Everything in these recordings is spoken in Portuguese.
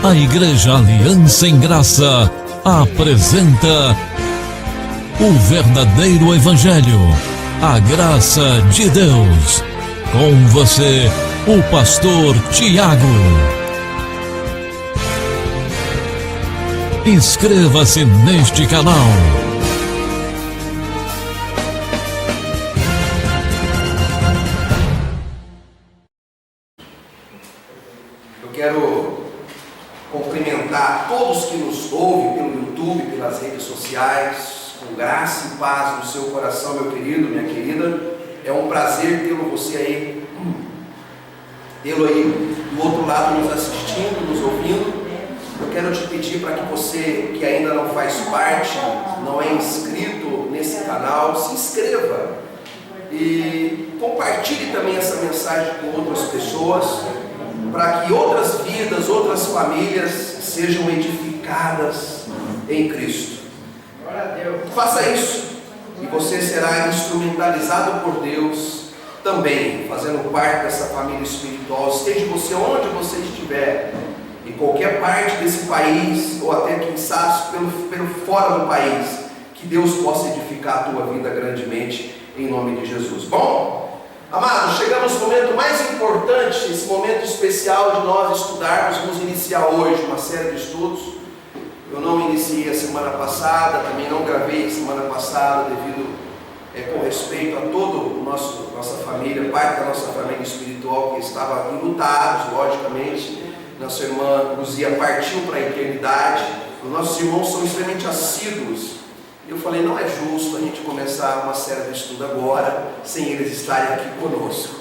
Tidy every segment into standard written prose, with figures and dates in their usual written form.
A Igreja Aliança em Graça apresenta o verdadeiro Evangelho, a graça de Deus. Com você, o pastor Tiago. Inscreva-se neste canal. Eu quero cumprimentar todos que nos ouvem pelo YouTube, pelas redes sociais, com graça e paz no seu coração, meu querido, minha querida. É um prazer tê-lo aí do outro lado, nos assistindo, nos ouvindo. Eu quero te pedir para que você que ainda não faz parte, não é inscrito nesse canal, se inscreva e compartilhe também essa mensagem com outras pessoas, para que outras vidas, outras famílias sejam edificadas em Cristo. Faça isso e você será instrumentalizado por Deus também, fazendo parte dessa família espiritual. Esteja você onde você estiver, em qualquer parte desse país, ou até quem sabe pelo fora do país, que Deus possa edificar a tua vida grandemente, em nome de Jesus. Bom, amados, chegamos no momento mais importante, esse momento especial de nós estudarmos. Vamos iniciar hoje uma série de estudos. Eu não iniciei a semana passada, também não gravei semana passada, devido com respeito a toda nossa família, parte da nossa família espiritual que estava enlutados, logicamente. Nossa irmã Luzia partiu para a eternidade. Os nossos irmãos são extremamente assíduos. Eu falei, não é justo a gente começar uma série de estudo agora, sem eles estarem aqui conosco.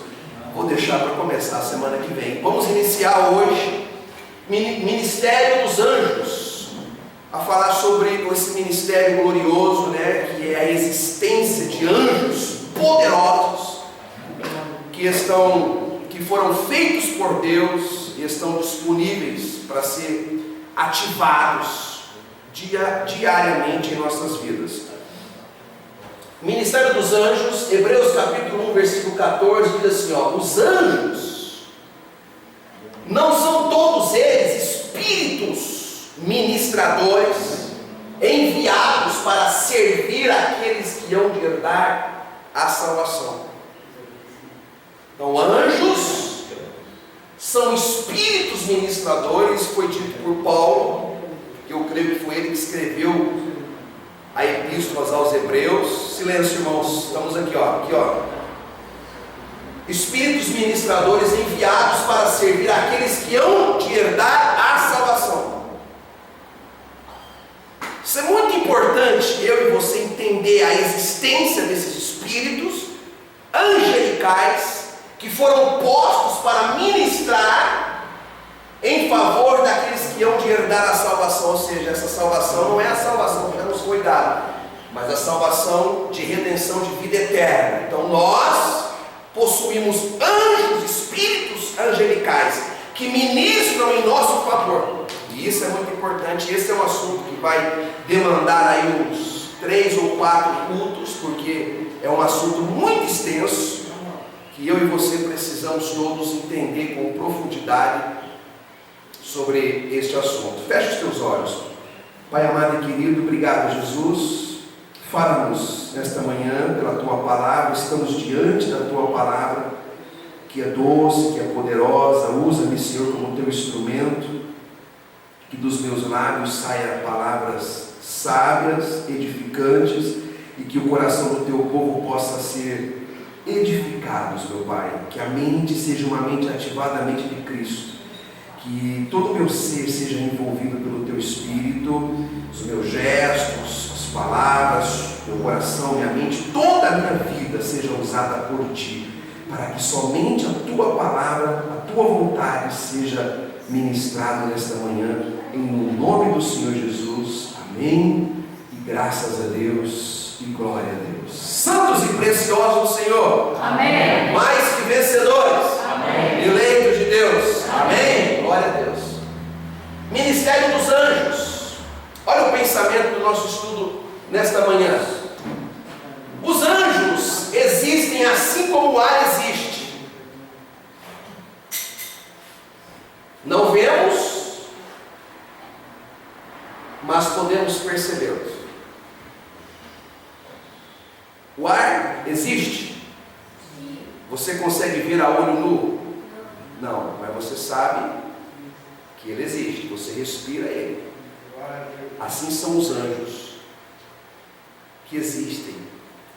Vou deixar para começar a semana que vem. Vamos iniciar hoje Ministério dos Anjos, a falar sobre esse ministério glorioso, que é a existência de anjos poderosos que foram feitos por Deus e estão disponíveis para ser ativados diariamente em nossas vidas. Ministério dos Anjos, Hebreus capítulo 1, versículo 14, diz assim: os anjos não são todos eles espíritos ministradores enviados para servir aqueles que hão de herdar a salvação. Então, anjos são espíritos ministradores. Foi dito por Paulo, que eu creio que foi ele que escreveu a epístola aos Hebreus. Silêncio, irmãos, estamos aqui, ó. Espíritos ministradores enviados para servir aqueles que hão de herdar a salvação. Isso é muito importante, eu e você entender a existência desses espíritos angelicais que foram postos para ministrar em favor daqueles que hão de herdar a salvação. Ou seja, essa salvação não é a salvação que já nos foi dada, mas a salvação de redenção de vida eterna. Então nós possuímos anjos, espíritos angelicais que ministram em nosso favor. E isso é muito importante. Esse é um assunto que vai demandar aí uns 3 ou 4 cultos, porque é um assunto muito extenso, que eu e você precisamos todos entender com profundidade sobre este assunto. Feche os teus olhos. Pai amado e querido, obrigado, Jesus. Fala-nos nesta manhã pela Tua Palavra. Estamos diante da Tua Palavra, que é doce, que é poderosa. Usa-me, Senhor, como Teu instrumento. Que dos meus lábios saiam palavras sábias, edificantes, e que o coração do Teu povo possa ser edificados, meu Pai. Que a mente seja uma mente ativadamente de Cristo. Que todo o meu ser seja envolvido pelo Teu Espírito, os meus gestos, as palavras, meu coração, minha mente, toda a minha vida seja usada por Ti, para que somente a Tua palavra, a Tua vontade seja ministrada nesta manhã, em nome do Senhor Jesus. Amém. E graças a Deus e glória a Deus. Santos e preciosos do Senhor. Amém. Mais que vencedores. Amém. Eleitos de Deus. Amém. Glória a Deus. Ministério dos Anjos. Olha o pensamento do nosso estudo nesta manhã. Os anjos existem assim como o ar existe. mas podemos percebê-los. O ar existe? Você consegue ver a olho nu? Não, mas você sabe que ele existe, você respira ele. Assim são os anjos que existem,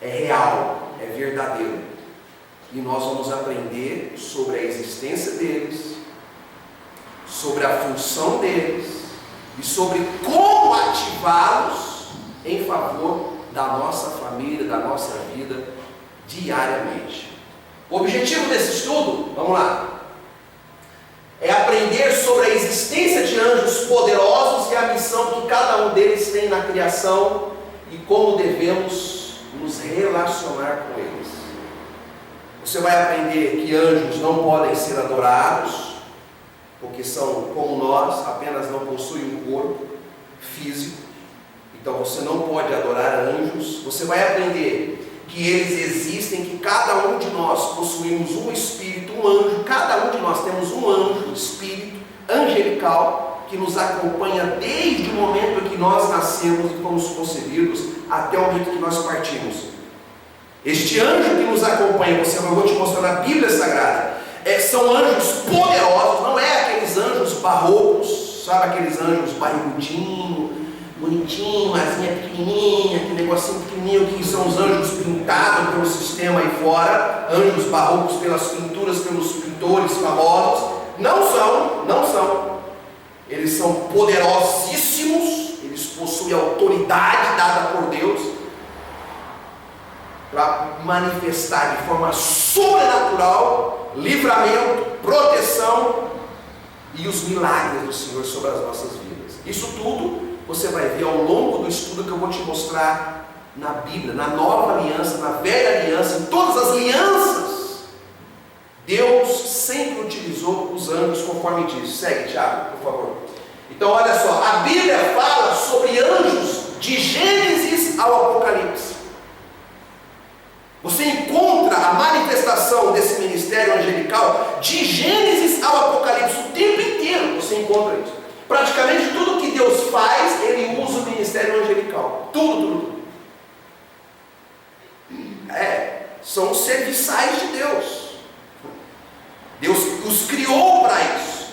é real, é verdadeiro. E nós vamos aprender sobre a existência deles, sobre a função deles e sobre como ativá-los em favor da nossa família, da nossa vida diariamente. O objetivo desse estudo, vamos lá, é aprender sobre a existência de anjos poderosos e a missão que cada um deles tem na criação e como devemos nos relacionar com eles. Você vai aprender que anjos não podem ser adorados, porque são como nós, apenas não possuem um corpo físico. Então você não pode adorar anjos. Você vai aprender que eles existem, que cada um de nós possuímos um espírito, um anjo. Cada um de nós temos um anjo, um espírito angelical que nos acompanha desde o momento em que nós nascemos e fomos concebidos até o momento que nós partimos. Este anjo que nos acompanha, eu vou te mostrar na Bíblia Sagrada, são anjos poderosos, não é aqueles anjos barrocos, sabe aqueles anjos barrigudinhos, bonitinho, asinha pequenininha, aquele negocinho pequenininho que são os anjos pintados pelo sistema aí fora, anjos barrocos pelas pinturas, pelos pintores famosos. Não são. Eles são poderosíssimos, eles possuem autoridade dada por Deus para manifestar de forma sobrenatural livramento, proteção e os milagres do Senhor sobre as nossas vidas. Isso tudo você vai ver ao longo do estudo que eu vou te mostrar na Bíblia, na nova aliança, na velha aliança, em todas as alianças. Deus sempre utilizou os anjos conforme diz. Segue, Tiago, por favor. Então olha só, a Bíblia fala sobre anjos de Gênesis ao Apocalipse. Você encontra a manifestação desse ministério angelical de Gênesis ao Apocalipse, o tempo inteiro você encontra isso. Praticamente tudo que Deus faz, Ele usa o ministério angelical. Tudo. São os serviçais de Deus. Deus os criou para isso.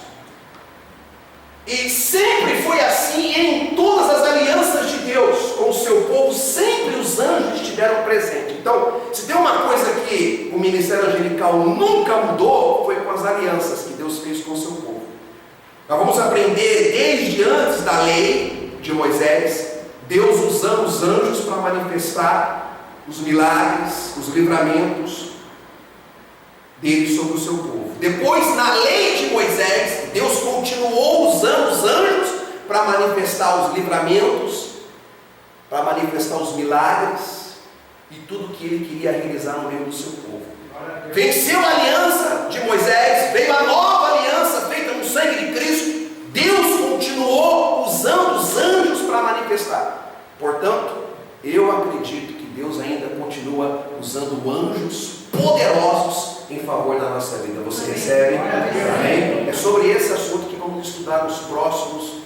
E sempre foi assim em todas as alianças de Deus com o seu povo, sempre os anjos estiveram presentes. Então, se tem uma coisa que o ministério angelical nunca mudou, foi com as alianças que Deus fez com o seu povo. Nós vamos aprender desde antes da lei de Moisés, Deus usando os anjos para manifestar os milagres, os livramentos dele sobre o seu povo. Depois, na lei de Moisés, Deus continuou usando os anjos para manifestar os livramentos, para manifestar os milagres e tudo que ele queria realizar no meio do seu povo. Venceu a aliança de Moisés, veio a nova aliança feita no sangue de Cristo. Deus continuou usando os anjos para manifestar. Portanto, eu acredito que Deus ainda continua usando anjos poderosos em favor da nossa vida. Você recebe? Amém? É sobre esse assunto que vamos estudar nos próximos,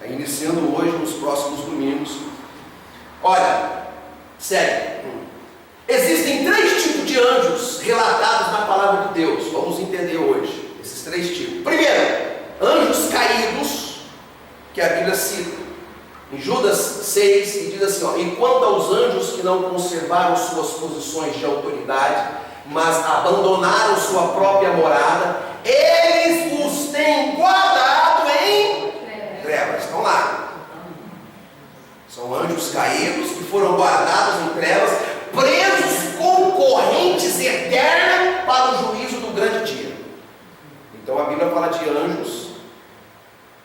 iniciando hoje, nos próximos domingos. Olha, sério, existem 3 tipos de anjos relatados na palavra de Deus. Vamos entender hoje esses 3 tipos. Primeiro, anjos caídos, que a Bíblia cita em Judas 6, e diz assim, enquanto aos anjos que não conservaram suas posições de autoridade, mas abandonaram sua própria morada, eles os têm guardado em trevas. Estão lá. São anjos caídos que foram guardados em trevas, presos com correntes eternas para o juízo do grande dia. Então a Bíblia fala de anjos.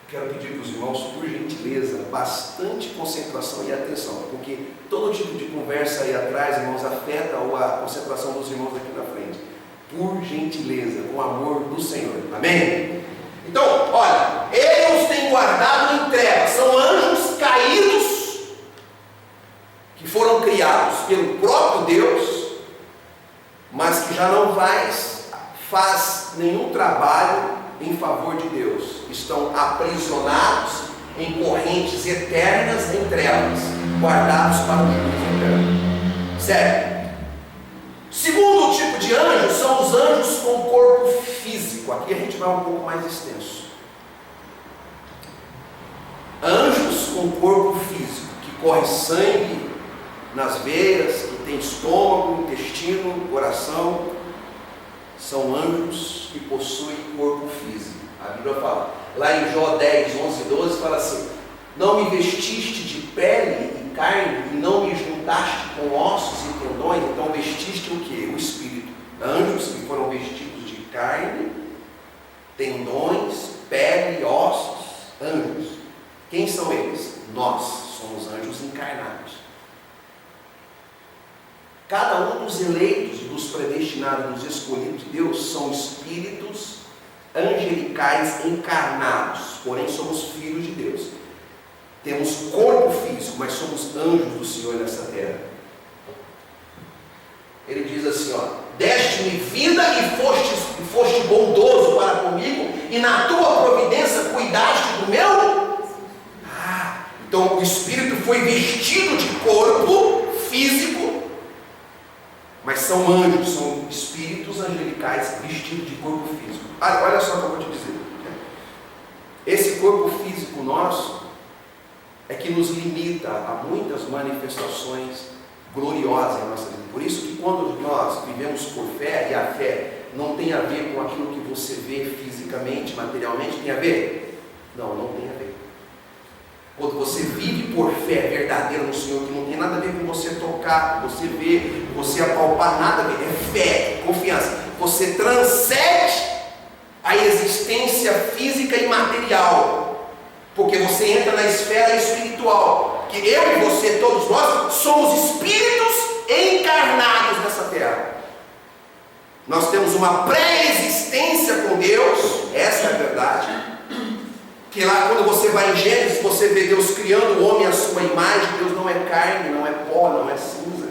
Quero pedir para os irmãos, por gentileza, bastante concentração e atenção, porque todo tipo de conversa aí atrás, irmãos, afeta a concentração dos irmãos aqui na frente. Por gentileza, com o amor do Senhor. Amém? Então, olha, Ele os tem guardado em trevas. São anjos caídos que foram criados pelo próprio Deus, mas que já não faz nenhum trabalho em favor de Deus. Estão aprisionados em correntes eternas em trevas, guardados para o juízo eterno. Sério. Segundo tipo de anjo são os anjos com corpo físico. Aqui a gente vai um pouco mais extenso. Anjos com corpo físico, que corre sangue nas veias, que tem estômago, intestino, coração, são anjos que possuem corpo físico. A Bíblia fala, lá em Jó 10, 11, 12, fala assim: não me vestiste de pele e carne, e não me juntaste com ossos e tendões. Então vestiste o que? O Espírito. Anjos que foram vestidos de carne, tendões, pele, ossos. Anjos. Quem são eles? Nós somos anjos encarnados. Cada um dos eleitos, dos predestinados, dos escolhidos de Deus, são espíritos angelicais encarnados, porém somos filhos de Deus. Temos corpo físico, mas somos anjos do Senhor nessa terra. Ele diz assim, ó: deste-me vida e foste bondoso para comigo, e na tua providência cuidaste do meu. Então o Espírito foi vestido de corpo físico, mas são anjos, são espíritos angelicais vestidos de corpo físico. Olha só o que eu vou te dizer. Esse corpo físico nosso é que nos limita a muitas manifestações gloriosas em nossa vida. Por isso que quando nós vivemos por fé, e a fé não tem a ver com aquilo que você vê fisicamente, materialmente, tem a ver? Não, não tem a ver. Quando você vive por fé verdadeira no Senhor, que não tem nada a ver com você tocar, você ver, você apalpar, nada a ver, é fé, confiança. Você transcende a existência física e material, porque você entra na esfera espiritual, que eu e você, todos nós, somos espíritos encarnados nessa terra. Nós temos uma pré-existência com Deus, essa é a verdade. Que lá quando você vai em Gênesis, você vê Deus criando o homem à sua imagem. Deus não é carne, não é pó, não é cinza.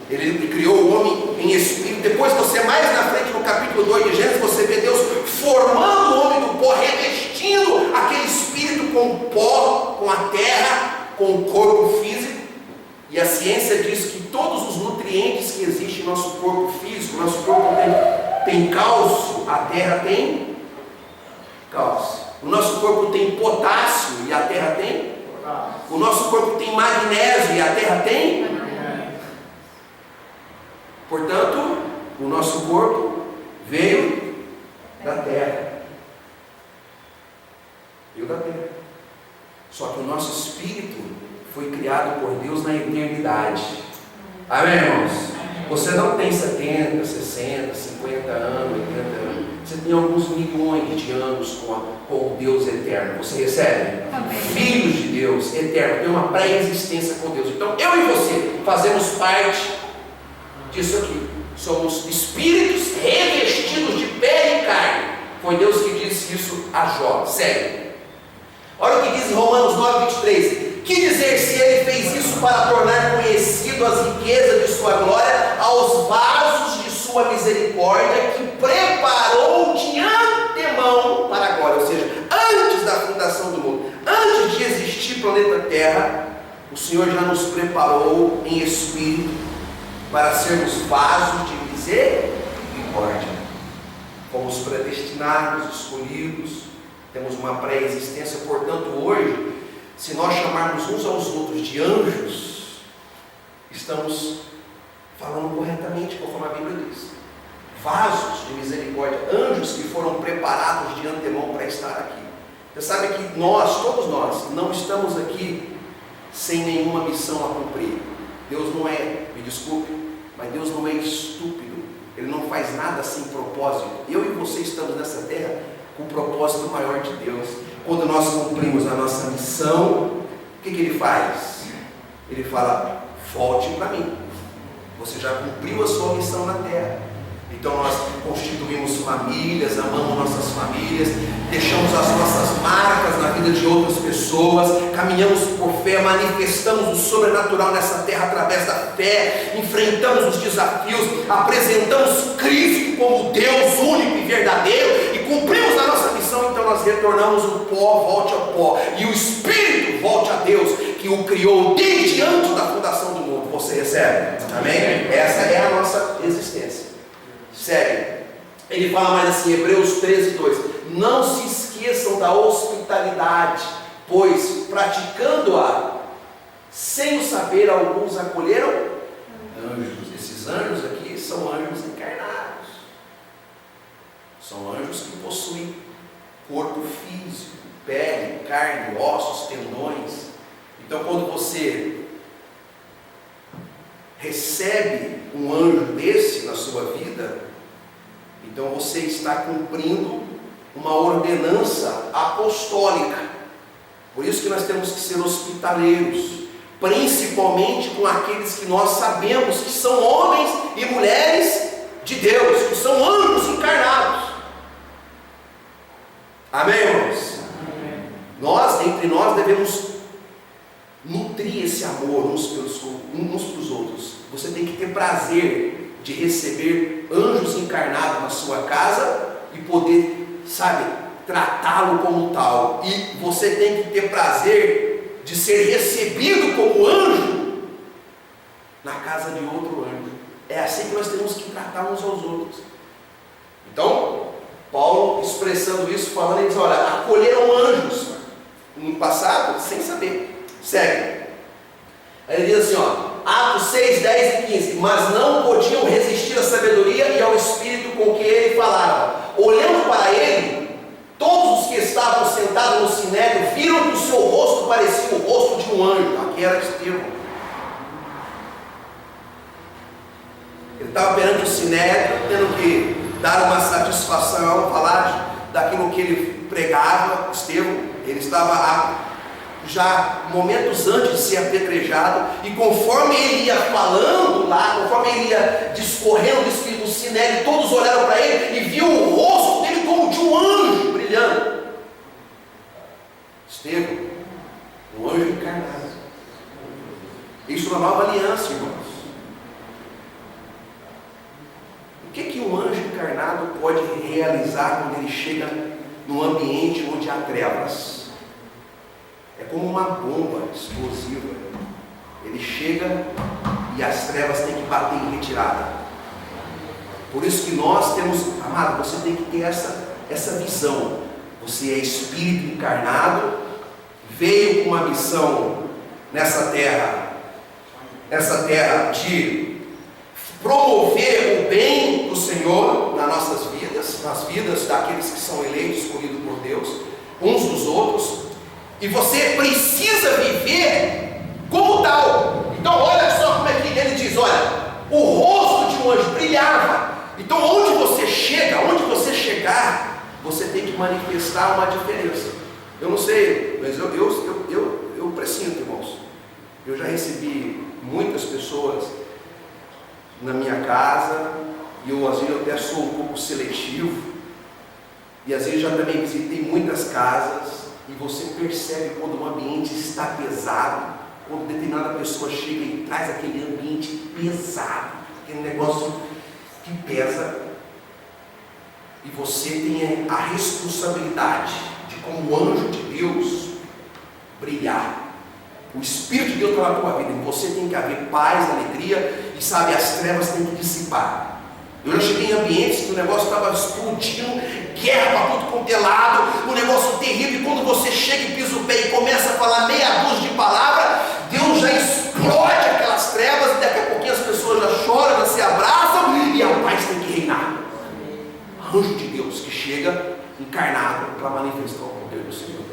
Ele criou o homem em espírito. Depois você mais na frente no capítulo 2 de Gênesis, você vê Deus formando o homem do pó, revestindo aquele espírito com o pó, com a terra, com o corpo físico. E a ciência diz que todos os nutrientes que existem em nosso corpo físico, nosso corpo tem cálcio, a terra tem cálcio. O nosso corpo tem potássio e a terra tem? O nosso corpo tem magnésio e a terra tem? Portanto, o nosso corpo veio da terra. Veio da terra. Só que o nosso espírito foi criado por Deus na eternidade. Amém, irmãos? Você não tem 70, 60, 50 anos, 80 anos. Você tem alguns milhões de anos com o Deus eterno. Você recebe? Amém. Filhos de Deus eterno. Tem uma pré-existência com Deus. Então eu e você fazemos parte disso aqui. Somos espíritos revestidos de pele e carne. Foi Deus que disse isso a Jó. Sério. Olha o que diz em Romanos 9, 23. Que dizer se ele fez isso para tornar conhecido as riquezas de sua glória aos vasos de sua misericórdia, que preparou de antemão para a glória, ou seja, antes da fundação do mundo, antes de existir o planeta Terra, o Senhor já nos preparou em espírito para sermos vasos de misericórdia. Fomos predestinados, escolhidos, temos uma pré-existência. Portanto, hoje, se nós chamarmos uns aos outros de anjos, estamos falando corretamente, conforme a Bíblia diz. Vasos de misericórdia, anjos que foram preparados de antemão para estar aqui. Você sabe que nós, todos nós, não estamos aqui sem nenhuma missão a cumprir. Deus não é, me desculpe, mas Deus não é estúpido. Ele não faz nada sem propósito. Eu e você estamos nessa terra com o propósito maior de Deus. Quando nós cumprimos a nossa missão, o que ele faz? Ele fala: volte para mim. Você já cumpriu a sua missão na terra. Então nós constituímos famílias, amamos nossas famílias, deixamos as nossas marcas na vida de outras pessoas, caminhamos por fé, manifestamos o sobrenatural nessa terra através da fé, enfrentamos os desafios, apresentamos Cristo como Deus único e verdadeiro e cumprimos a nossa missão. Então então nós retornamos o pó, volte ao pó, e o Espírito volte a Deus, que o criou desde antes da fundação do mundo. Você recebe? Amém? Essa é a nossa existência. Segue. Ele fala mais assim, Hebreus 13:2: não se esqueçam da hospitalidade, pois praticando-a sem o saber, alguns acolheram anjos. Esses anjos aqui são anjos encarnados, são anjos que possuem corpo físico, pele, carne, ossos, tendões. Então quando você recebe um anjo desse na sua vida, então você está cumprindo uma ordenança apostólica. Por isso que nós temos que ser hospitaleiros, principalmente com aqueles que nós sabemos que são homens e mulheres de Deus, que são anjos encarnados. Amém, irmãos? Amém. Entre nós devemos nutrir esse amor uns para os outros. Você tem que ter prazer de receber anjos encarnados na sua casa e poder, tratá-lo como tal. E você tem que ter prazer de ser recebido como anjo na casa de outro anjo. É assim que nós temos que tratar uns aos outros. Então, Paulo expressando isso, falando, ele diz, olha, acolheram anjos no passado sem saber. Segue. Aí ele diz assim, Atos 6, 10 e 15: mas não podiam resistir à sabedoria e ao Espírito com que ele falava. Olhando para ele, todos os que estavam sentados no sinédrio viram que o seu rosto parecia o rosto de um anjo. Aqui era Estevão. Ele estava perante o sinédrio, tendo que dar uma satisfação, falar daquilo que ele pregava. Estevão, ele estava já momentos antes de ser apedrejado, e conforme ele ia falando lá, conforme ele ia discorrendo do sinédrio, todos olharam para ele e viu o rosto dele como de um anjo brilhando. Estevão, um anjo encarnado. Isso na nova aliança, irmãos. O que um anjo encarnado pode realizar quando ele chega num ambiente onde há trevas? É como uma bomba explosiva. Ele chega e as trevas têm que bater em retirada. Por isso que nós temos, amado, você tem que ter essa visão. Você é espírito encarnado, veio com uma missão nessa terra de promover o bem do Senhor nas nossas vidas, nas vidas daqueles que são eleitos, escolhidos por Deus, uns dos outros. E você precisa viver como tal. Então olha só como é que ele diz, olha, o rosto de um anjo brilhava. Então onde você chegar, você tem que manifestar uma diferença. Eu não sei, mas eu pressinto, irmãos. Eu já recebi muitas pessoas na minha casa, e às vezes eu até sou um pouco seletivo, e às vezes já também visitei muitas casas. E você percebe quando o ambiente está pesado, quando determinada pessoa chega e traz aquele ambiente pesado, aquele negócio que pesa, e você tem a responsabilidade de, como anjo de Deus, brilhar. O Espírito de Deus está na tua vida, e você tem que haver paz, alegria, e as trevas têm que dissipar. Eu já cheguei em ambientes que o negócio estava explodindo, guerra para tudo quanto é lado, um negócio terrível, e quando você chega e pisa o pé e começa a falar meia dúzia de palavras, Deus já explode aquelas trevas, e daqui a pouquinho as pessoas já choram, já se abraçam, e a paz tem que reinar. Anjo de Deus que chega encarnado para manifestar o poder do Senhor.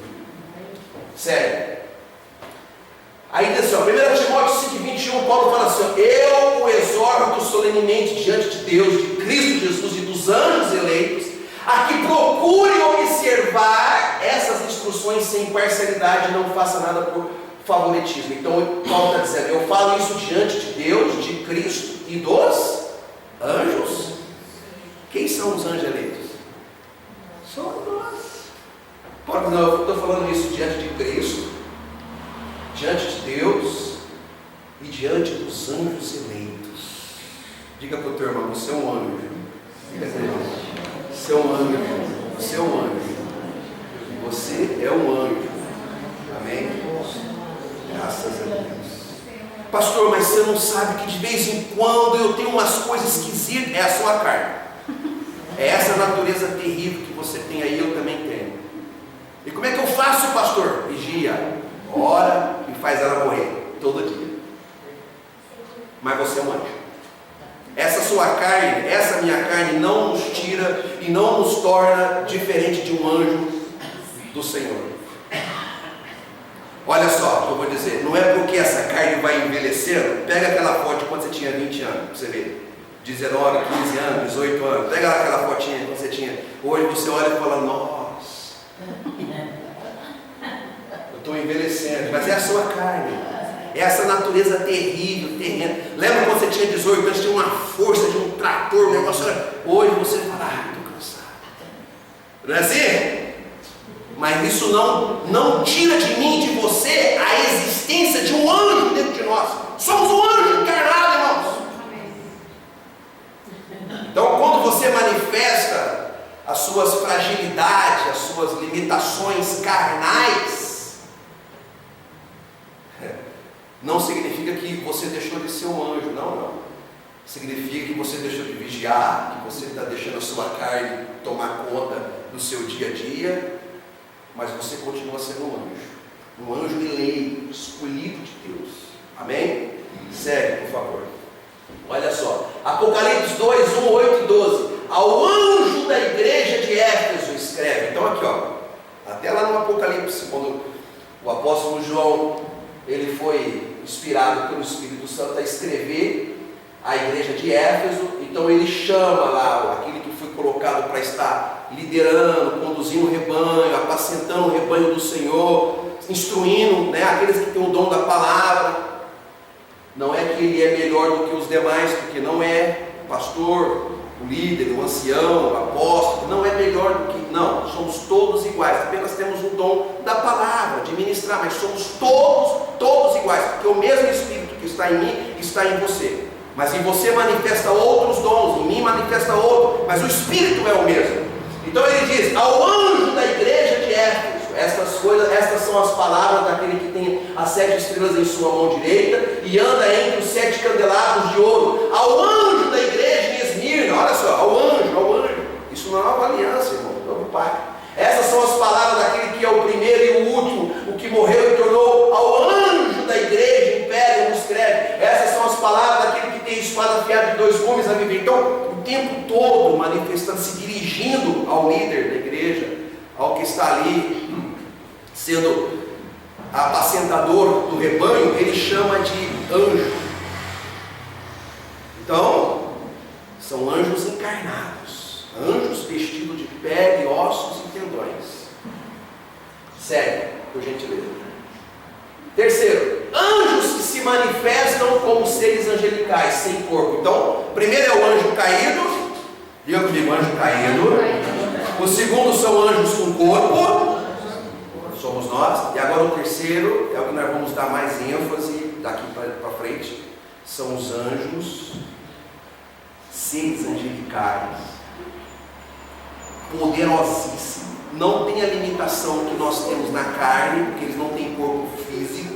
Sério. Aí diz assim, 1 Timóteo 5,21, Paulo fala assim, eu o exorto solenemente diante de Deus, de Cristo Jesus e dos anjos eleitos, a que procure observar essas instruções sem parcialidade e não faça nada por favoritismo. Então Paulo está dizendo, eu falo isso diante de Deus, de Cristo e dos anjos. Quem são os anjos eleitos? Somos nós. Paulo, não, eu estou falando isso diante de Cristo, diante de Deus e diante dos anjos eleitos. Diga para o teu irmão, você é um anjo. Diga para ele, você é um anjo. Você é um anjo. Você é um anjo. Amém? Graças a Deus. Pastor, mas você não sabe que de vez em quando eu tenho umas coisas esquisitas? É a sua carne. É essa natureza terrível que você tem aí, eu também tenho. E como é que eu faço, pastor? Vigia, ora e faz ela morrer todo dia. Mas você é um anjo. Essa sua carne, essa minha carne não nos tira e não nos torna diferente de um anjo do Senhor. Olha só o que eu vou dizer, não é porque essa carne vai envelhecendo. Pega aquela foto de quando você tinha 20 anos, pra você ver, 19, 15 anos, 18 anos. Pega aquela fotinha que você tinha. Hoje você olha e fala, nossa, eu estou envelhecendo. Mas é a sua carne, é essa natureza terrível, terrena. Lembra quando você tinha 18 anos, tinha uma força de um trator, um negócio. Hoje você fala, estou cansado. Não é assim? Mas isso não tira de mim, de você, a existência de um anjo dentro de nós. Somos um anjo encarnado, irmãos. Então, quando você manifesta as suas fragilidades, as suas limitações carnais, não significa que você deixou de ser um anjo, não. Significa que você deixou de vigiar, que você está deixando a sua carne tomar conta do seu dia a dia. Mas você continua sendo um anjo eleito, escolhido de Deus. Amém? Segue, por favor. Olha só, Apocalipse 2, 1, 8 e 12. Ao anjo da igreja de Éfeso escreve. Então aqui, até lá no Apocalipse, quando o apóstolo João, ele foi inspirado pelo Espírito Santo a escrever a igreja de Éfeso. Então ele chama lá aquele que foi colocado para estar liderando, conduzindo o rebanho, apacentando o rebanho do Senhor, instruindo, aqueles que têm o dom da palavra. Não é que ele é melhor do que os demais, porque não é o pastor, o líder, o ancião, o apóstolo, não é melhor do que, não, somos todos iguais, apenas temos o dom da palavra, de ministrar, mas somos todos iguais, porque o mesmo Espírito que está em mim, está em você. Mas em você manifesta outros dons, em mim manifesta outro, mas o Espírito é o mesmo. Então ele diz, ao anjo da igreja de Éfeso, estas são as palavras daquele que tem as 7 estrelas em sua mão direita e anda entre os 7 candelabros de ouro. Ao anjo da igreja de Esmirna, olha só, ao anjo, isso não é uma aliança, irmão, do Pai. Essas são as palavras daquele que é o primeiro e o último, o que morreu e tornou ao anjo da igreja em Pérgamo escreve. Essas são as palavras daquele que tem espada afiada de 2 gumes a viver. Então, o tempo todo manifestando, se dirigindo ao líder da igreja, ao que está ali sendo apacentador do rebanho, ele chama de anjo. Então, são anjos encarnados, anjos vestidos de pele, ossos e tendões. Segue, por gentileza. Terceiro, anjos que se manifestam como seres angelicais, sem corpo. Então, primeiro é o anjo caído, diga comigo, anjo caído. O segundo são anjos com corpo, somos nós. E agora o terceiro, é o que nós vamos dar mais ênfase daqui para frente, são os anjos, seres angelicais, poderosíssimos. Não tem a limitação que nós temos na carne, porque eles não têm corpo físico.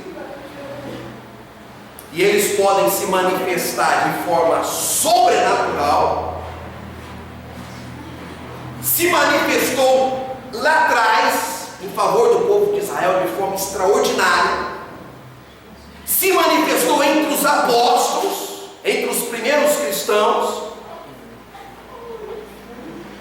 E eles podem se manifestar de forma sobrenatural. Se manifestou lá atrás, em favor do povo de Israel, de forma extraordinária. Se manifestou entre os apóstolos, entre os primeiros cristãos.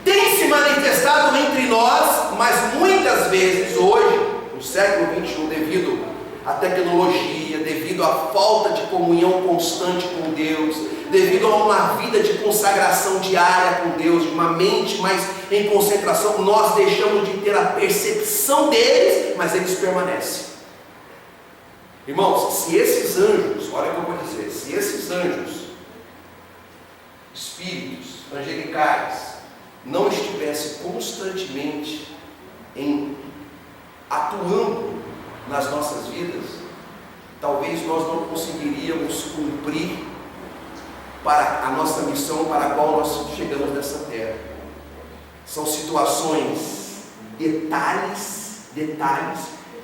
Tem se manifestado entre nós, mas muitas vezes hoje, no século XXI, devido à tecnologia, devido à falta de comunhão constante com Deus, devido a uma vida de consagração diária com Deus, de uma mente mais em concentração, nós deixamos de ter a percepção deles, mas eles permanecem. Irmãos, se esses anjos, olha o que eu vou dizer, se esses anjos, espíritos angelicais, não estivesse constantemente atuando nas nossas vidas, talvez nós não conseguiríamos cumprir para a nossa missão para a qual nós chegamos nessa terra. São situações, detalhes detalhes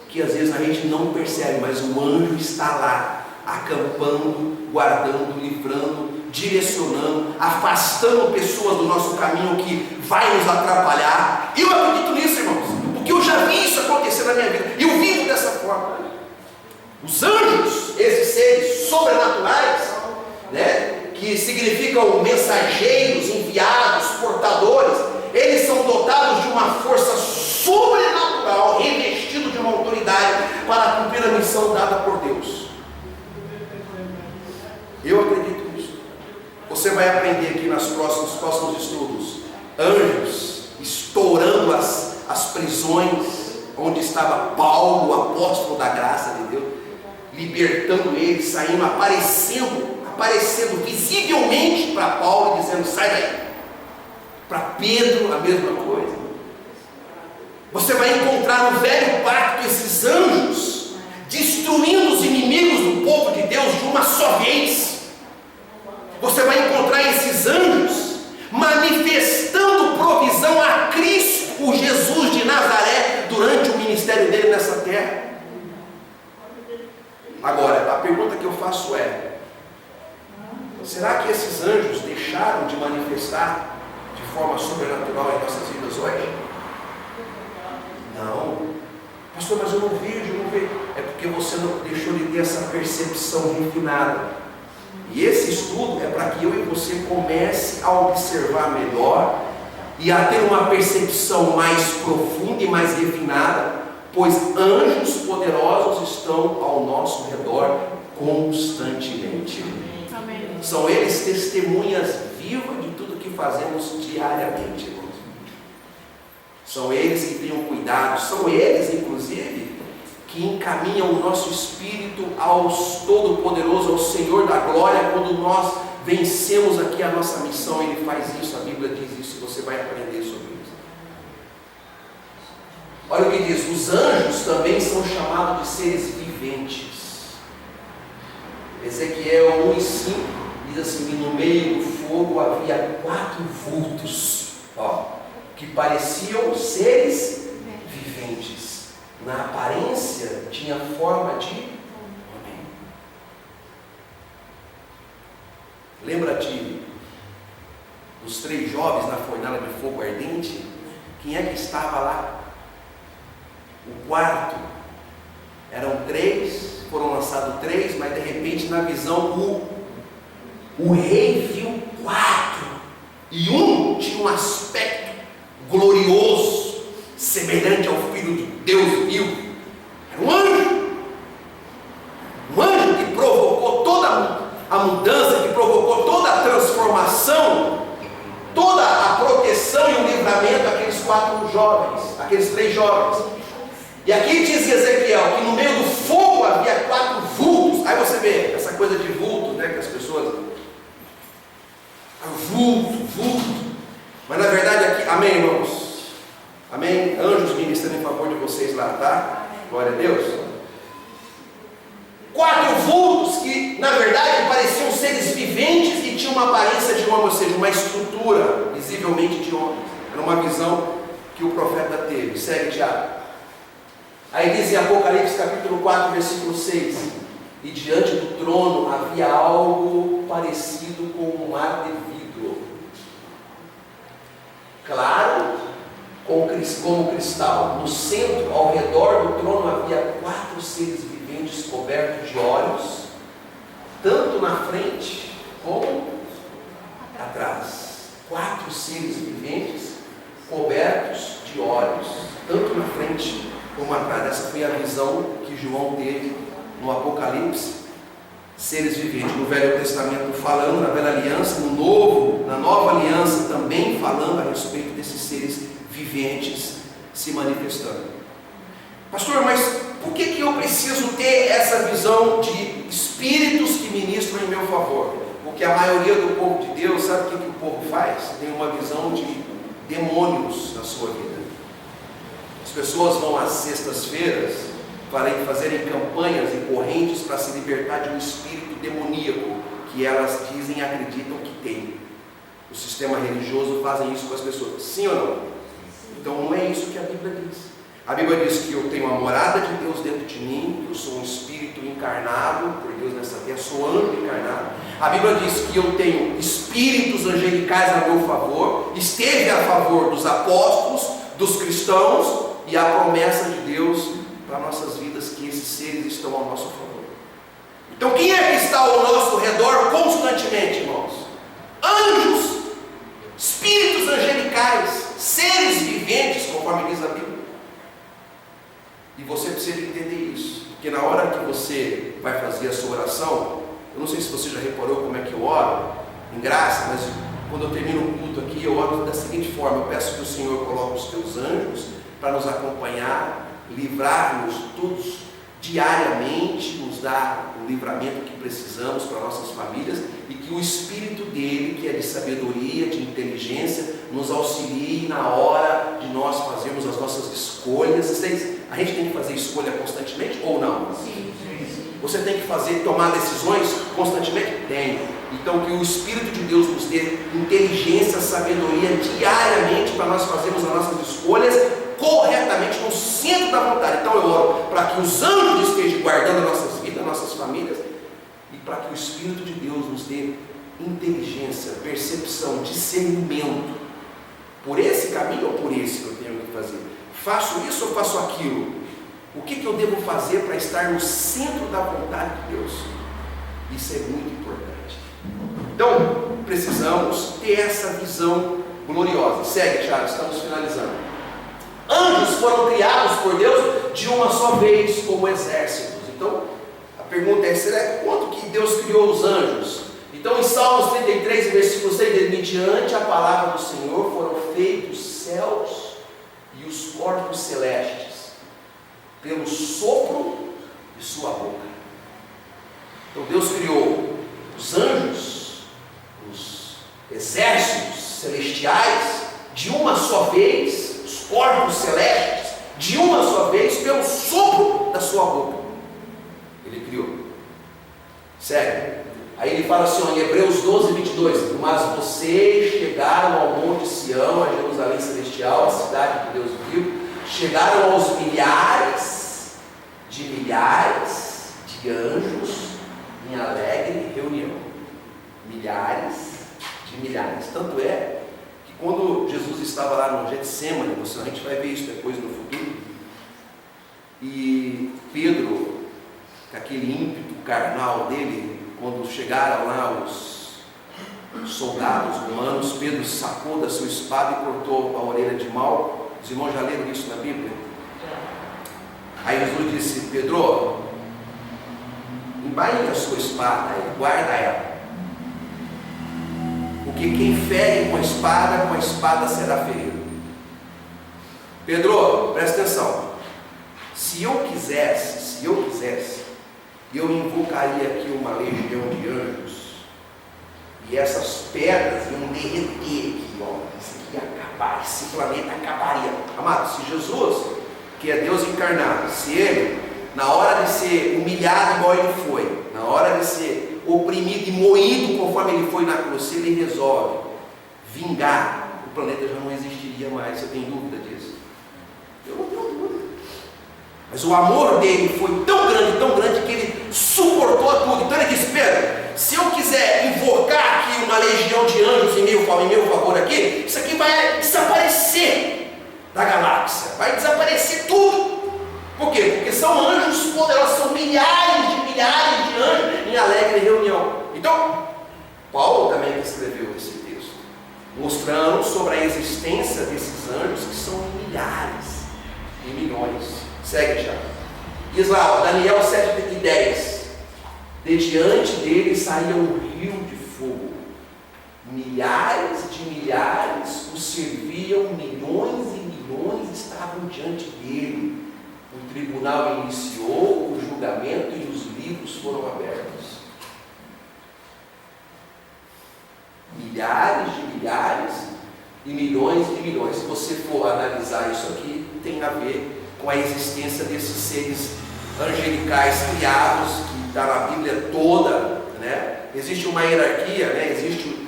que às vezes a gente não percebe, mas o anjo está lá, acampando, guardando, livrando, direcionando, afastando pessoas do nosso caminho que vai nos atrapalhar. Eu acredito nisso, irmãos, porque eu já vi isso acontecer na minha vida, eu vivo dessa forma. Os anjos, esses seres sobrenaturais, né, que significam mensageiros, enviados, portadores, eles são dotados de uma força sobrenatural, revestidos de uma autoridade para cumprir a missão dada por Deus. Eu acredito nisso. Você vai aprender aqui nos próximos estudos, anjos estourando as prisões onde estava Paulo, o apóstolo da graça de Deus, libertando ele, saindo, aparecendo visivelmente para Paulo, dizendo: sai daí. Para Pedro, a mesma coisa. Você vai encontrar no velho pacto esses anjos destruindo os inimigos do povo de Deus de uma só vez. Você vai encontrar esses anjos manifestando provisão a Cristo, o Jesus de Nazaré, durante o ministério dele nessa terra. Agora, a pergunta que eu faço é: será que esses anjos deixaram de manifestar de forma sobrenatural em nossas vidas hoje? Não. Pastor, mas eu não vejo. É porque você não deixou de ter essa percepção refinada. E esse estudo é para que eu e você comece a observar melhor e a ter uma percepção mais profunda e mais refinada, pois anjos poderosos estão ao nosso redor constantemente. Amém. São eles testemunhas vivas de tudo que fazemos diariamente, irmãos. São eles que têm o cuidado, são eles, inclusive, que encaminham o nosso espírito ao Todo-Poderoso, ao Senhor da Glória, quando nós vencemos aqui a nossa missão. Ele faz isso, a Bíblia diz isso, você vai aprender sobre isso. Olha o que diz: os anjos também são chamados de seres viventes. Ezequiel 1:5 diz assim: e no meio do fogo havia 4 vultos, que pareciam seres viventes. Na aparência tinha forma de homem. Lembra-te dos 3 jovens na fornalha de fogo ardente? Quem é que estava lá? O quarto. Eram 3, foram lançados 3, mas de repente na visão o rei viu 4, e um tinha um aspecto glorioso, semelhante ao Filho de Deus vivo. Era um anjo que provocou toda a mudança, que provocou toda a transformação, toda a proteção e o livramento daqueles 4 jovens, aqueles 3 jovens. E aqui diz Ezequiel que no meio do fogo havia 4 vultos. Aí você vê essa coisa de vulto, né, que as pessoas... vulto. Mas na verdade aqui, amém, irmãos? Amém? Anjos ministrando em favor de vocês lá, tá? Glória a Deus. 4 vultos que na verdade pareciam seres viventes e tinham uma aparência de homem, ou seja, uma estrutura visivelmente de homem. Era uma visão que o profeta teve. Segue, Tiago. Aí diz em Apocalipse capítulo 4, versículo 6: e diante do trono havia algo parecido com um mar de vidro, claro, como cristal. No centro, ao redor do trono, havia 4 seres viventes cobertos de olhos, tanto na frente como atrás. 4 seres viventes cobertos de olhos, tanto na frente como atrás. Essa foi a visão que João teve no Apocalipse. Seres viventes no Velho Testamento falando, na Velha Aliança, na Nova Aliança também falando a respeito desses seres viventes se manifestando. Pastor, mas por que eu preciso ter essa visão de espíritos que ministram em meu favor? Porque a maioria do povo de Deus, sabe o que o povo faz? Tem uma visão de demônios na sua vida. As pessoas vão às sextas-feiras para fazerem campanhas e correntes para se libertar de um espírito demoníaco que elas dizem e acreditam que tem. O sistema religioso fazem isso com as pessoas, sim ou não? Então não é isso que a Bíblia diz. A Bíblia diz que eu tenho a morada de Deus dentro de mim, eu sou um espírito encarnado por Deus nessa terra, sou anjo encarnado. A Bíblia diz que eu tenho espíritos angelicais a meu favor, esteve a favor dos apóstolos, dos cristãos, e a promessa de Deus para nossas vidas, que esses seres estão ao nosso favor. Então quem é que está ao nosso redor constantemente, irmãos? Anjos, espíritos angelicais, seres viventes, conforme diz a Bíblia. E você precisa entender isso, porque na hora que você vai fazer a sua oração, eu não sei se você já reparou como é que eu oro, em graça, mas quando eu termino o culto aqui, eu oro da seguinte forma: eu peço que o Senhor coloque os teus anjos para nos acompanhar, livrar-nos todos diariamente, nos dar o livramento que precisamos para nossas famílias, e que o Espírito dele, que é de sabedoria, de inteligência, nos auxilie na hora de nós fazermos as nossas escolhas. A gente tem que fazer escolha constantemente ou não? Sim. Você tem que tomar decisões constantemente? Tem. Então que o Espírito de Deus nos dê inteligência, sabedoria diariamente para nós fazermos as nossas escolhas corretamente no centro da vontade. Então eu oro para que os anjos estejam guardando nossas vidas, nossas famílias, e para que o Espírito de Deus nos dê inteligência, percepção, discernimento, por esse caminho ou por esse que eu tenho que fazer. Faço isso ou faço aquilo? O que eu devo fazer para estar no centro da vontade de Deus? Isso é muito importante. Então precisamos ter essa visão gloriosa. Segue, Thiago, estamos finalizando. Anjos foram criados por Deus de uma só vez, como exércitos. Então a pergunta é: será quanto que Deus criou os anjos? Então em Salmos 33, versículo 6, mediante a palavra do Senhor foram feitos os céus e os corpos celestes, pelo sopro de sua boca. Então Deus criou os anjos, os exércitos celestiais, de uma só vez, os corpos celestes, de uma só vez, pelo sopro da sua boca. Ele criou. Sério. Aí ele fala assim, ó, em Hebreus 12, 22, mas vocês chegaram ao monte Sião, a Jerusalém celestial, a cidade que Deus viu, chegaram aos milhares de anjos em alegre reunião. Milhares de milhares. Tanto é que quando Jesus estava lá no Getsêmani, a gente vai ver isso depois no futuro, e Pedro, com aquele ímpeto carnal dele, quando chegaram lá os soldados romanos, Pedro sacou da sua espada e cortou a orelha de Malco. Os irmãos já leram isso na Bíblia? Aí Jesus disse: Pedro, embainhe a sua espada e guarda ela, porque quem fere com a espada será ferido. Pedro, presta atenção. Se eu quisesse, eu invocaria aqui uma legião de anjos, e essas pedras iam derreter aqui, ó. Isso aqui ia acabar, esse planeta acabaria. Amado, se Jesus, que é Deus encarnado, se ele, na hora de ser humilhado igual ele foi, na hora de ser oprimido e moído conforme ele foi na cruz, se ele resolve vingar, o planeta já não existiria mais. Você tem dúvida disso? Eu não tenho dúvida. Mas o amor dele foi tão grande que ele suportou tudo. Então ele disse: Pedro, se eu quiser invocar aqui uma legião de anjos em meu favor aqui, isso aqui vai desaparecer da galáxia, vai desaparecer tudo. Por quê? Porque são anjos poderosos, são milhares de anjos em alegre reunião. Então Paulo também escreveu esse texto, mostrando sobre a existência desses anjos, que são milhares e milhões. Segue, Tiago. Israel, Daniel 7:10. De diante dele saía um rio de fogo. Milhares de milhares o serviam, milhões e milhões estavam diante dele. O tribunal iniciou o julgamento e os livros foram abertos. Milhares de milhares e milhões de milhões. Se você for analisar isso aqui, tem a ver com a existência desses seres angelicais criados, que está na Bíblia toda, né? Existe uma hierarquia, né? Existe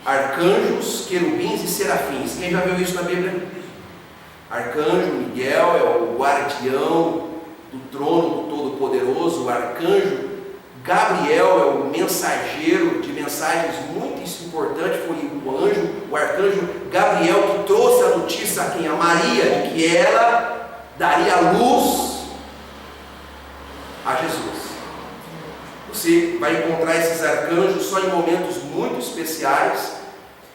arcanjos, querubins e serafins. Quem já viu isso na Bíblia? Arcanjo Miguel é o guardião do trono do Todo-Poderoso. O arcanjo Gabriel é o mensageiro de mensagens muito importantes. Foi o arcanjo Gabriel que trouxe a notícia a quem? A Maria, de que ela daria luz a Jesus. Você vai encontrar esses arcanjos só em momentos muito especiais.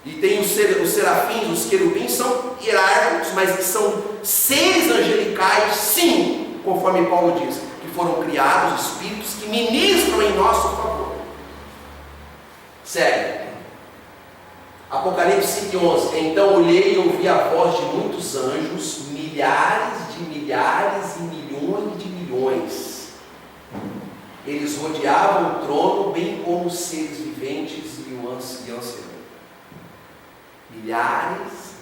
E tem os serafins, os querubins, são hierárquicos, mas são seres angelicais, sim, conforme Paulo diz, que foram criados, espíritos que ministram em nosso favor. Segue. Apocalipse 5:11. Então olhei e ouvi a voz de muitos anjos, milhares e milhões de milhões. Eles rodeavam o trono, bem como os seres viventes e o ancião. Milhares.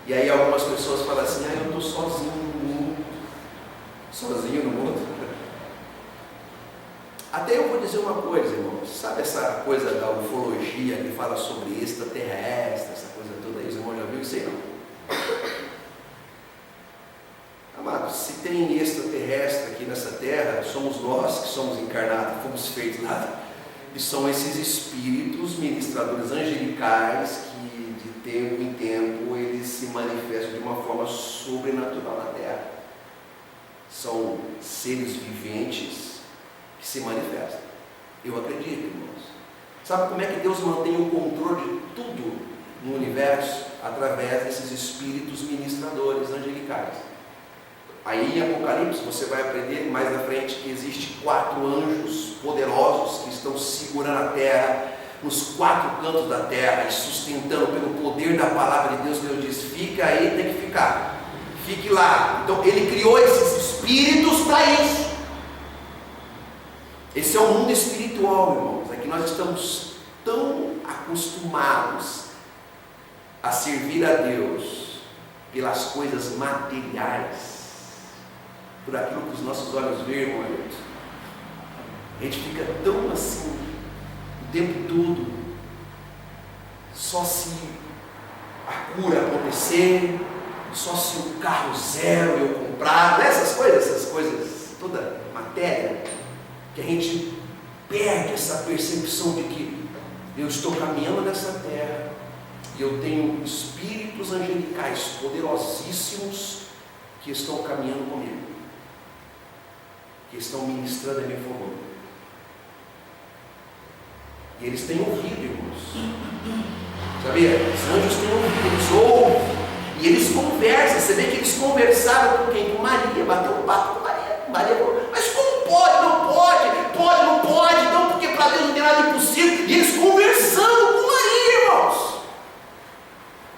E aí algumas pessoas falam assim: eu estou sozinho no mundo. Sozinho no mundo. Até eu vou dizer uma coisa, irmãos. Sabe essa coisa da ufologia que fala sobre extraterrestre, essa coisa toda aí? Os irmãos já viram isso aí, não? Amados, se tem extraterrestre aqui nessa terra, somos nós que somos encarnados, fomos feitos nada. E são esses espíritos ministradores angelicais que de tempo em tempo eles se manifestam de uma forma sobrenatural na terra. São seres viventes que se manifestam. Eu acredito, irmãos. Sabe como é que Deus mantém o controle de tudo no universo? Através desses espíritos ministradores angelicais. Aí em Apocalipse você vai aprender mais na frente que existe 4 anjos poderosos que estão segurando a terra, nos 4 cantos da terra, e sustentando pelo poder da palavra de Deus. Deus diz: fica aí, tem que ficar, fique lá. Então ele criou esses espíritos para isso. Esse é o mundo espiritual, irmãos. É que nós estamos tão acostumados a servir a Deus pelas coisas materiais, por aquilo que os nossos olhos veem, irmão. A gente fica tão assim o tempo todo, só se a cura acontecer, só se o carro zero eu comprar, essas coisas, toda matéria, que a gente perde essa percepção de que eu estou caminhando nessa terra e eu tenho espíritos angelicais poderosíssimos que estão caminhando comigo, que estão ministrando a meu favor. E eles têm ouvido, irmãos. Sabia? Os anjos têm ouvido, eles ouvem. E eles conversam. Você vê que eles conversaram com quem? Com Maria. Bateu um papo com Maria. Maria falou: mas como pode? Não pode? Pode, não pode? Não, porque para Deus não tem nada impossível. E eles conversando com Maria, irmãos.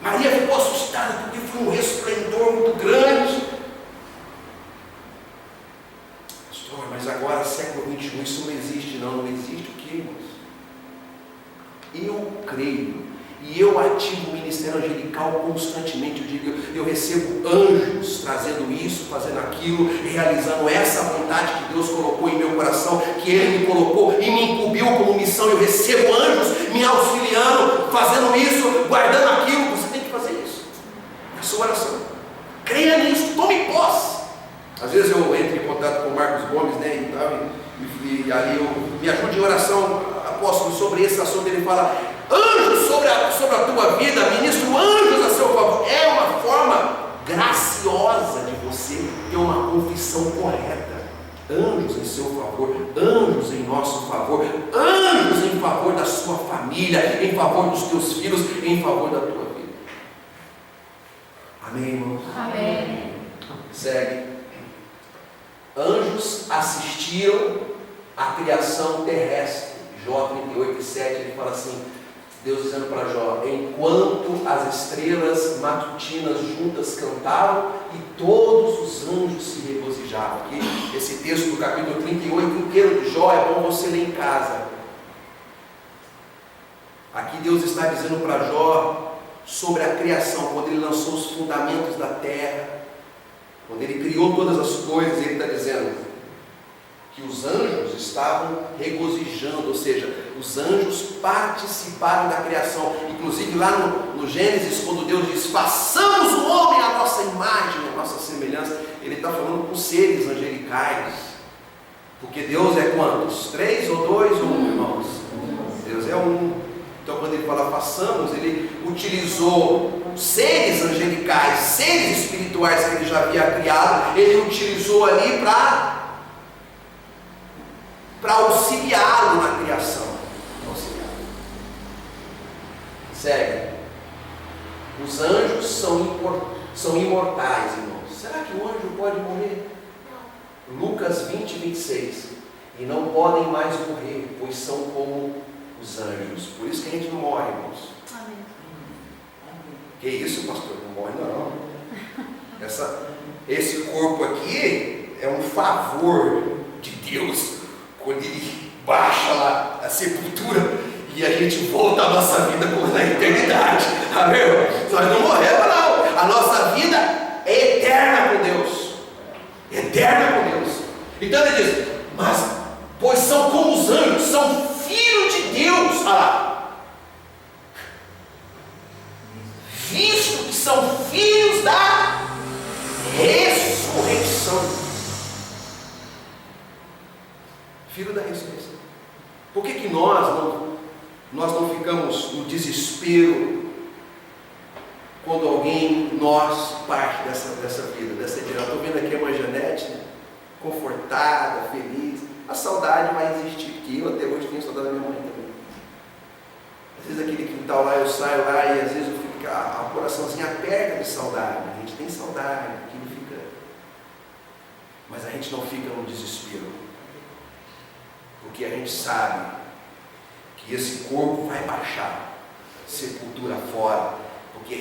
Maria ficou assustada porque foi um resplendor muito grande. Pastor, mas agora, século 21, isso não existe. Não existe o quê, irmãos? Eu creio e eu ativo o ministério angelical constantemente. Eu digo, eu recebo anjos trazendo isso, fazendo aquilo, realizando essa vontade que Deus colocou em meu coração, que Ele me colocou e me incumbiu como missão. Eu recebo anjos me auxiliando, fazendo isso, guardando aquilo. Você tem que fazer isso na sua oração. Creia nisso, tome posse. Às vezes eu entro em contato com o Marcos Gomes, né, e aí eu me ajude em oração, apóstolo, sobre esse assunto. Ele fala: anjos sobre a tua vida, ministro anjos a seu favor. É uma forma graciosa de você ter uma confissão correta. Anjos em seu favor, anjos em nosso favor, anjos em favor da sua família, em favor dos teus filhos, em favor da tua vida. Amém, irmãos? Amém. Segue. Anjos assistiram à criação terrestre. Jó 38:7, ele fala assim, Deus dizendo para Jó: enquanto as estrelas matutinas juntas cantavam e todos os anjos se regozijavam. Aqui, esse texto do capítulo 38 inteiro de Jó é bom você ler em casa. Aqui Deus está dizendo para Jó sobre a criação, quando ele lançou os fundamentos da terra, quando ele criou todas as coisas. Ele está dizendo: que os anjos estavam regozijando, ou seja, os anjos participaram da criação. Inclusive lá no Gênesis, quando Deus diz: façamos o homem à nossa imagem, à nossa semelhança, Ele está falando com seres angelicais. Porque Deus é quantos? 3 ou 2 ou 1, irmãos? Deus é 1. Então quando Ele fala façamos, Ele utilizou seres angelicais, seres espirituais que Ele já havia criado. Ele utilizou ali para auxiliá-lo na criação. Segue. Os anjos são imortais, irmãos. Será que o anjo pode morrer? Não. Lucas 20, 26. E não podem mais morrer, pois são como os anjos. Por isso que a gente não morre, irmãos. Amém. Que isso, pastor? Não morre não. Esse corpo aqui é um favor de Deus. Quando Ele baixa lá a sepultura e a gente volta à nossa vida como na eternidade. Amém? Nós não morremos não. A nossa vida é eterna com Deus. Eterna com Deus. Então Ele diz: mas, pois são como os anjos, são filhos de Deus. Olha lá. Visto que são filhos da ressurreição. Filho da ressurreição. Por que nós não ficamos no desespero quando nós parte dessa vida, dessa vida? Eu estou vendo aqui a mãe Janete, né? Confortada, feliz. A saudade vai existir, porque eu até hoje tenho saudade da minha mãe também. Às vezes aquele quintal lá, eu saio lá e às vezes eu fico, a coraçãozinho aperta de saudade. A gente tem saudade, aquilo fica. Mas a gente não fica no desespero. Porque a gente sabe que esse corpo vai baixar, sepultura fora, porque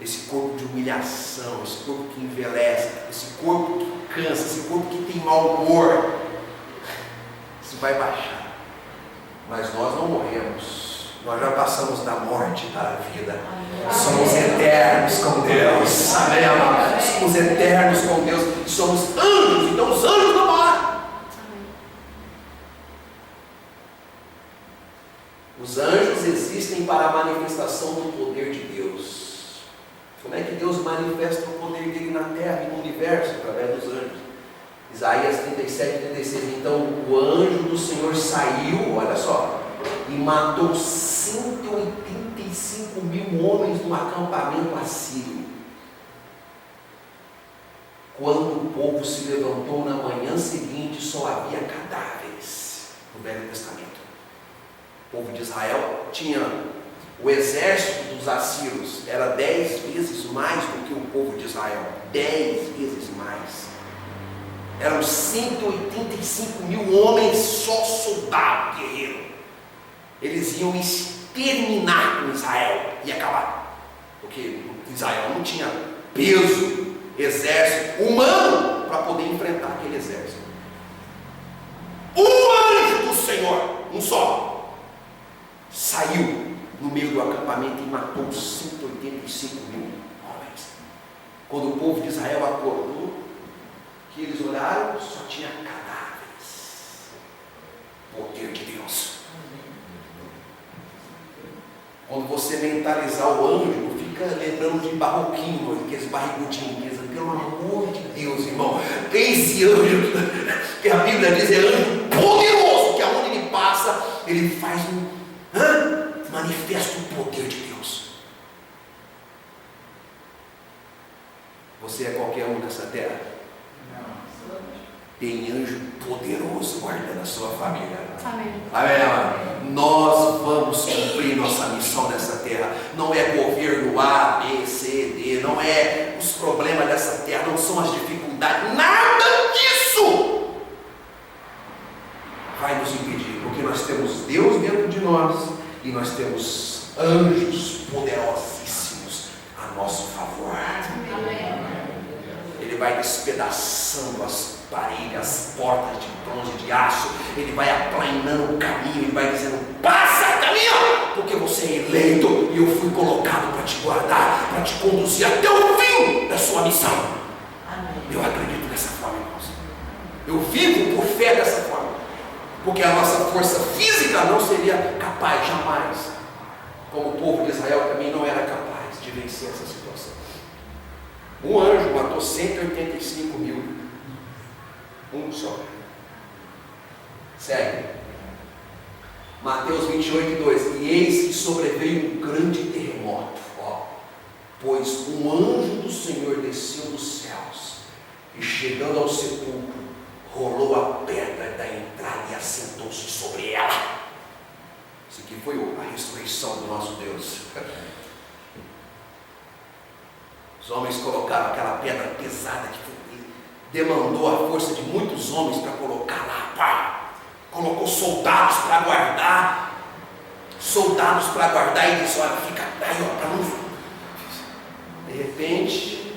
esse corpo de humilhação, esse corpo que envelhece, esse corpo que cansa, esse corpo que tem mau humor, isso vai baixar. Mas nós não morremos, nós já passamos da morte para a vida. Somos eternos com Deus. Amém, amado? Somos eternos com Deus. Somos anjos, então os anjos não morrem. Os anjos existem para a manifestação do poder de Deus. Como é que Deus manifesta o poder dele na terra e no universo? Através dos anjos. Isaías 37, 36. Então o anjo do Senhor saiu, olha só, e matou 185 mil homens no acampamento assírio. Quando o povo se levantou na manhã seguinte, só havia cadáveres. No Velho Testamento. O povo de Israel tinha o exército dos assírios, era 10 vezes mais do que o povo de Israel, 10 vezes mais. Eram 185 mil homens, só soldado guerreiro. Eles iam exterminar com Israel e acabar, porque Israel não tinha peso, exército humano para poder enfrentar aquele exército. Um anjo do Senhor, um só, saiu no meio do acampamento e matou 185 mil homens. Quando o povo de Israel acordou, que eles olharam, só tinha cadáveres. Poder de Deus. Quando você mentalizar o anjo, fica lembrando de barroquinho, aqueles barrigudinhos, pelo amor de Deus, irmão. Esse anjo, que a Bíblia diz, é anjo poderoso, que aonde ele passa, ele faz manifesta o poder de Deus. Você é qualquer um nessa terra? Não. Tem anjo poderoso guardando a sua família. Amém. Amém. Nós vamos cumprir nossa missão nessa terra. Não é governo A, B, C, D. Não é os problemas dessa terra. Não são as dificuldades. Nada disso vai nos impedir. Porque nós temos Deus dentro de nós. E nós temos anjos poderosíssimos a nosso favor. Amém. Ele vai despedaçando as paredes, as portas de bronze, de aço. Ele vai aplanando o caminho. Ele vai dizendo: passa, caminho, porque você é eleito e eu fui colocado para te guardar, para te conduzir até o fim da sua missão. Amém. Eu acredito nessa forma, irmãos. Eu vivo por fé dessa forma, porque a nossa força física não seria capaz jamais, como o povo de Israel também não era capaz de vencer essa situação. Um anjo matou 185 mil, um só. Segue Mateus 28:2. E eis que sobreveio um grande terremoto, pois um anjo do Senhor desceu dos céus e, chegando ao sepulcro, rolou a pedra da entrada e assentou-se sobre ela. Isso aqui foi a ressurreição do nosso Deus. Os homens colocaram aquela pedra pesada que demandou a força de muitos homens para colocar lá. Pá! Colocou soldados para guardar. E disse: olha, fica aí, para não. De repente,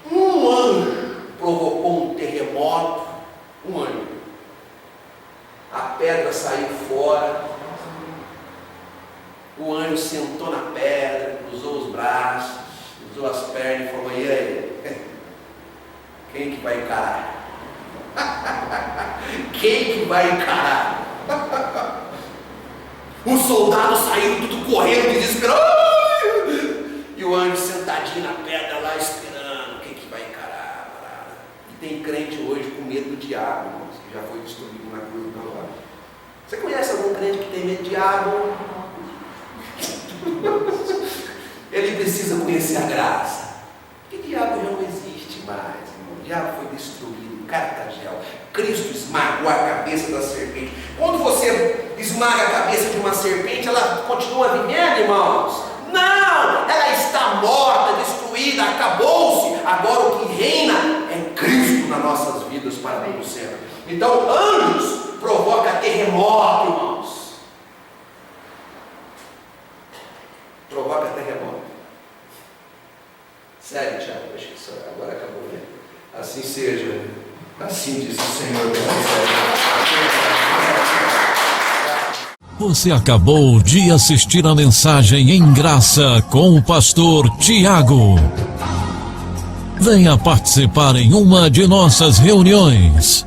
um anjo provocou um terremoto. Um anjo. A pedra saiu fora. O anjo sentou na pedra, cruzou os braços, cruzou as pernas e falou: e aí? Quem que vai encarar? Quem que vai encarar? Os soldados saíram tudo correndo, desesperados. E o anjo sentadinho na pedra lá esperando. Quem que vai encarar? E tem crente hoje com medo do diabo, irmãos, que já foi destruído na cruz do Calvário. Você conhece algum crente que tem medo do diabo? Ele precisa conhecer a graça. Porque diabo já não existe mais, irmão. O diabo foi destruído, cartagel. Cristo esmagou a cabeça da serpente. Quando você esmaga a cabeça de uma serpente, ela continua vivendo, irmãos? Não! Ela está morta, destruída, acabou-se. Agora o que reina é Cristo nas nossas vidas para todo sempre. Então, anjos provoca terremoto, irmãos. Provoca terremoto. Sério, Tiago, acho que isso agora acabou, né? Assim seja. Assim diz o Senhor. Você acabou de assistir a mensagem em graça com o pastor Tiago. Venha participar em uma de nossas reuniões.